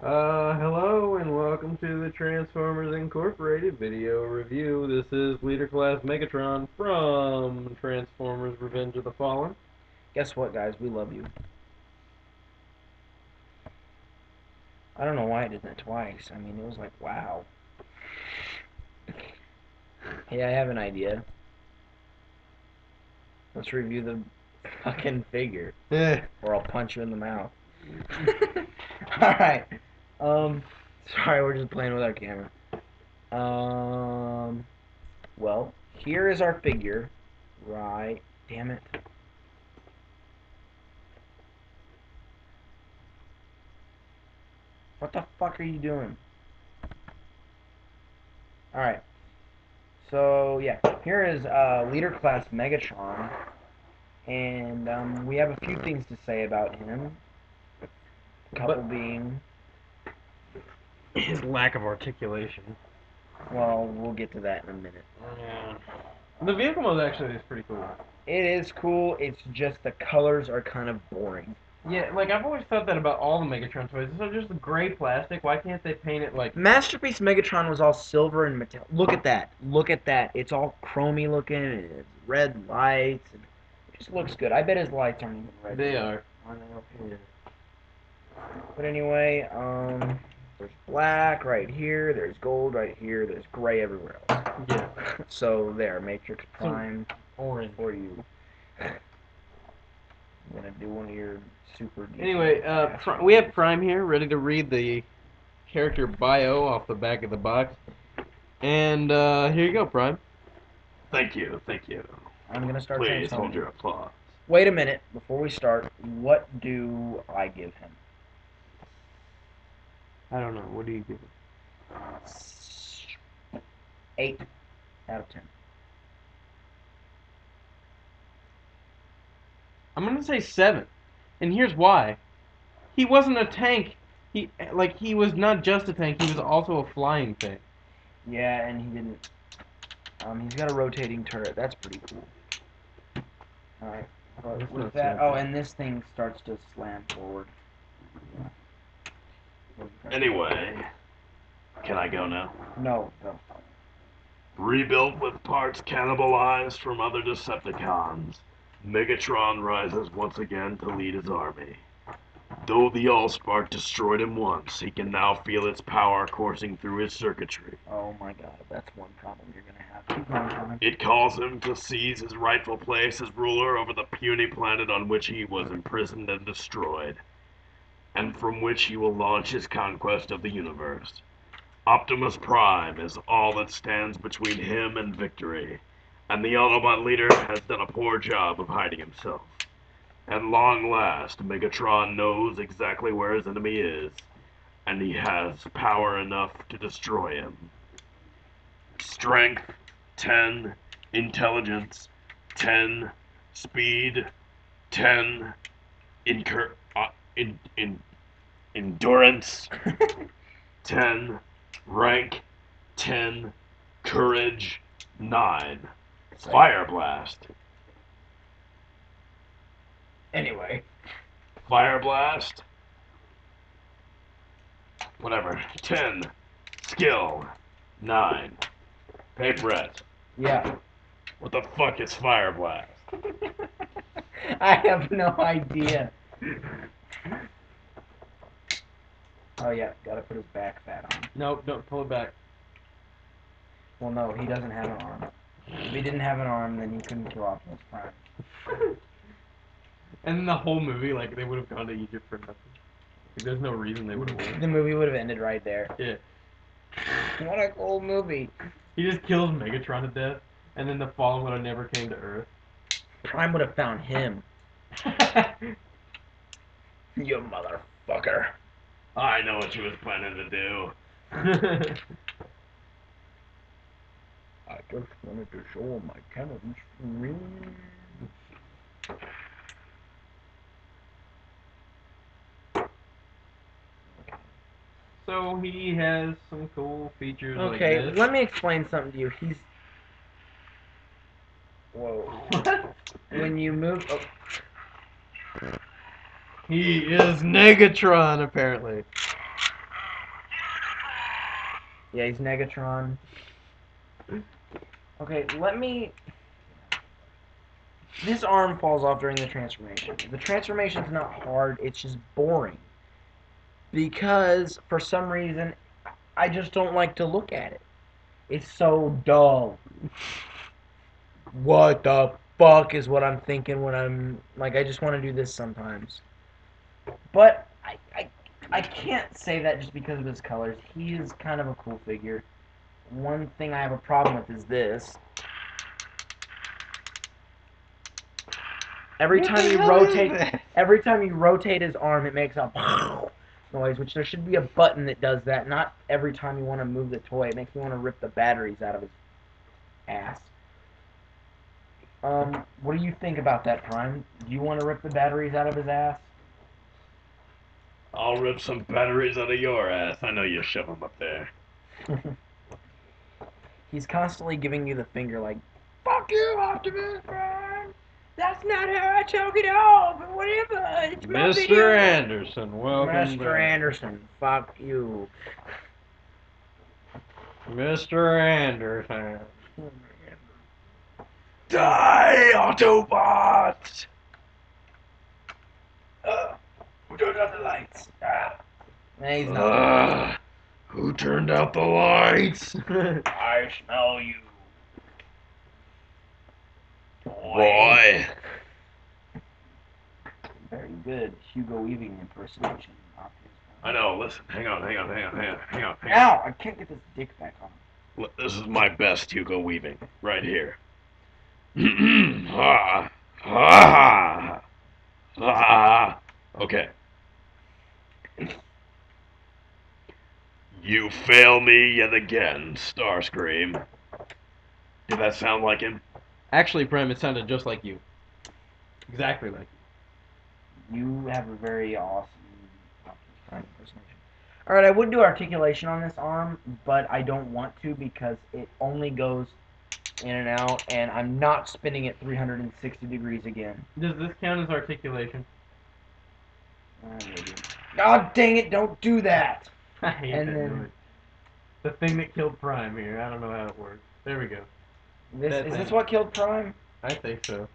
Hello and welcome to the Transformers Incorporated video review. This is Leader Class Megatron from Transformers Revenge of the Fallen. Guess what, guys? We love you. I don't know why I did that twice. I mean, it was like, wow. Hey, I have an idea. Let's review the fucking figure. Or I'll punch you in the mouth. Alright. Sorry, we're just playing with our camera. Well, here is our figure. Right. Damn it. What the fuck are you doing? Alright. So, yeah. Here is Leader Class Megatron. And we have a few things to say about him. A couple being, His lack of articulation. well, we'll get to that in a minute. Yeah. The vehicle mode actually is pretty cool. It is cool, it's just the colors are kind of boring. Yeah, like I've always thought that about all the Megatron toys. They're just gray plastic. Why can't they paint it like... Masterpiece Megatron was all silver and metallic. Look at that. Look at that. It's all chromy looking, and it's red lights. And it just looks good. I bet his lights aren't even red. They are. I know. Yeah. But anyway, there's black right here, there's gold right here, there's gray everywhere else. Yeah. So there, Matrix Prime Orange. for you. I'm gonna do one of your super deep. Anyway, we have Prime here, ready to read the character bio off the back of the box. And here you go, Prime. Thank you, thank you. I'm gonna start Please telling hold you. your applause. Wait a minute, before we start, what do I give him? I don't know. What do you give it? 8 out of 10. I'm gonna say 7, and here's why. He wasn't a tank. He was not just a tank. He was also a flying thing. Yeah, and he didn't. He's got a rotating turret. That's pretty cool. All right. But with that, oh, and this thing starts to slam forward. Anyway, can I go now? No, no. Rebuilt with parts cannibalized from other Decepticons, Megatron rises once again to lead his army. Though the Allspark destroyed him once, he can now feel its power coursing through his circuitry. Oh my god, that's one problem you're gonna have. Keep going, Tom. It calls him to seize his rightful place as ruler over the puny planet on which he was imprisoned and destroyed, and from which he will launch his conquest of the universe. Optimus Prime is all that stands between him and victory, and the Autobot leader has done a poor job of hiding himself. At long last, Megatron knows exactly where his enemy is, and he has power enough to destroy him. Strength 10, intelligence 10, speed 10, endurance 10, rank 10, courage 9, fire blast. Anyway. Fire blast. Whatever. 10, skill 9. Hey Brett. Yeah. What the fuck is fire blast? I have no idea. Oh yeah, gotta put his back fat on. Nope, don't pull it back. Well, no, he doesn't have an arm. If he didn't have an arm, then he couldn't kill Optimus Prime. And then the whole movie, like, they would have gone to Egypt for nothing. Like, there's no reason they would have won. The movie would have ended right there. Yeah. What a cool movie. He just kills Megatron to death, and then the Fallen would have never came to Earth. Prime would have found him. You motherfucker. I know what you was planning to do. I just wanted to show him my cannons. So he has some cool features Okay, like this. let me explain something to you. He's... Whoa. What? When you move... Oh. He is Negatron, apparently. Yeah, he's Megatron. Okay, let me... This arm falls off during the transformation. The transformation's not hard, it's just boring. Because, for some reason, I just don't like to look at it. It's so dull. What the fuck is what I'm thinking when I'm... Like, I just want to do this sometimes. But, I can't say that just because of his colors. He is kind of a cool figure. One thing I have a problem with is this. Every time you rotate his arm, it makes a noise, which there should be a button that does that. Not every time you want to move the toy. It makes me want to rip the batteries out of his ass. What do you think about that, Prime? Do you want to rip the batteries out of his ass? I'll rip some batteries out of your ass. I know you shove them up there. He's constantly giving you the finger like, fuck you, Optimus Prime! That's not how I choke it off, but whatever, it's my video! Mr. Anderson, welcome Mr. back. Anderson, fuck you. Mr. Anderson. Die, Autobots! Who turned out the lights? Nah, he's not. Who turned out the lights? I smell you. Boy. Very good Hugo Weaving impersonation. I know, listen, hang on. Ow, I can't get this dick back on. Look, this is my best Hugo Weaving, right here. Ha, ha, ha. Okay. You fail me yet again, Starscream. Did that sound like him? Actually, Prime, it sounded just like you. Exactly like you. You have a very awesome Optimus Prime impersonation. Alright, I would do articulation on this arm, but I don't want to because it only goes in and out, and I'm not spinning it 360 degrees again. Does this count as articulation? God dang it, don't do that! I hate And that then- noise. The thing that killed Prime here. I don't know how it works. There we go. Is this what killed Prime? I think so.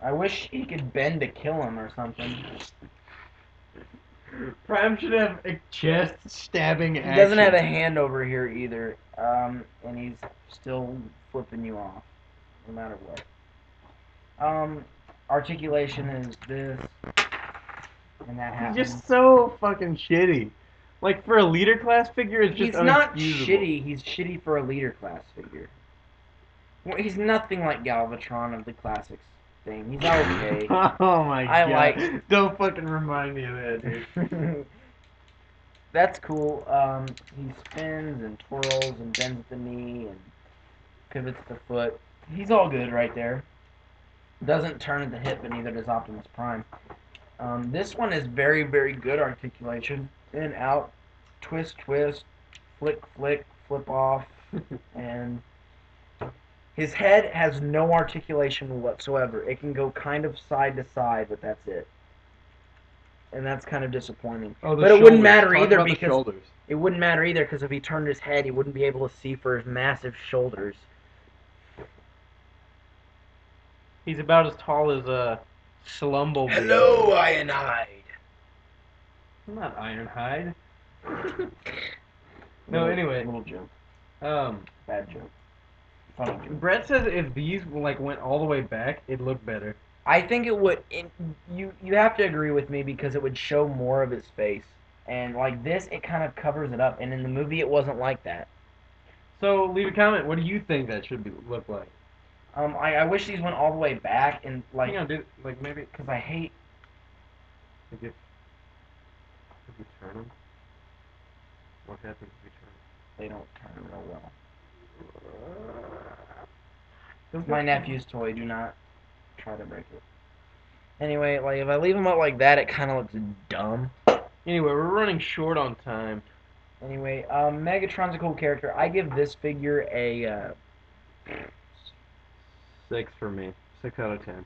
I wish he could bend to kill him or something. Prime should have a chest stabbing action. He doesn't have a hand over here either, and he's still flipping you off, no matter what. Articulation is this, and that happens. He's just so fucking shitty. Like, for a leader class figure, it's just He's not unexcusable. shitty, he's shitty for a leader class figure. Well, he's nothing like Galvatron of the classics thing. He's okay. Oh my I god. like- Don't fucking remind me of that, dude. That's cool. He spins and twirls and bends at the knee and pivots the foot. He's all good right there. Doesn't turn at the hip, but neither does Optimus Prime. This one is very, very good articulation. In, out, twist, twist, flick, flick, flip off, and his head has no articulation whatsoever. It can go kind of side to side, but that's it. And that's kind of disappointing. Oh, the But it wouldn't shoulders. matter Talk either about the because shoulders. it wouldn't matter either because if he turned his head, he wouldn't be able to see for his massive shoulders. He's about as tall as a Slumble. Hello, Ironhide. I'm not Ironhide. No, Little- anyway. Little joke. Bad joke. Funny joke. Brett says if these like went all the way back, it'd look better. I think it would. You have to agree with me because it would show more of his face, and like this, it kind of covers it up. And in the movie, it wasn't like that. So leave a comment. What do you think that should look like? I wish these went all the way back and like Hang on, dude. Like maybe because I hate. if you turn them. What happens if you turn They don't turn real well. them? It's my nephew's toy. Do not try to break it. Anyway, like if I leave them up like that, it kind of looks dumb. Anyway, we're running short on time. Anyway, Megatron's a cool character. I give this figure a 6 for me. 6 out of 10.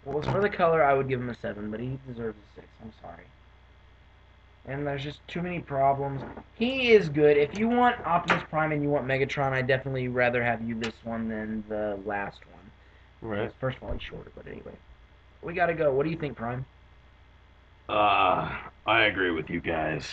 well, as for the color, I would give him a 7, but he deserves a 6. I'm sorry. and there's just too many problems. He is good. If you want Optimus Prime and you want Megatron, I'd definitely rather have you this one than the last one. Right. First of all, he's shorter, but anyway. We gotta go. What do you think, Prime? I agree with you guys.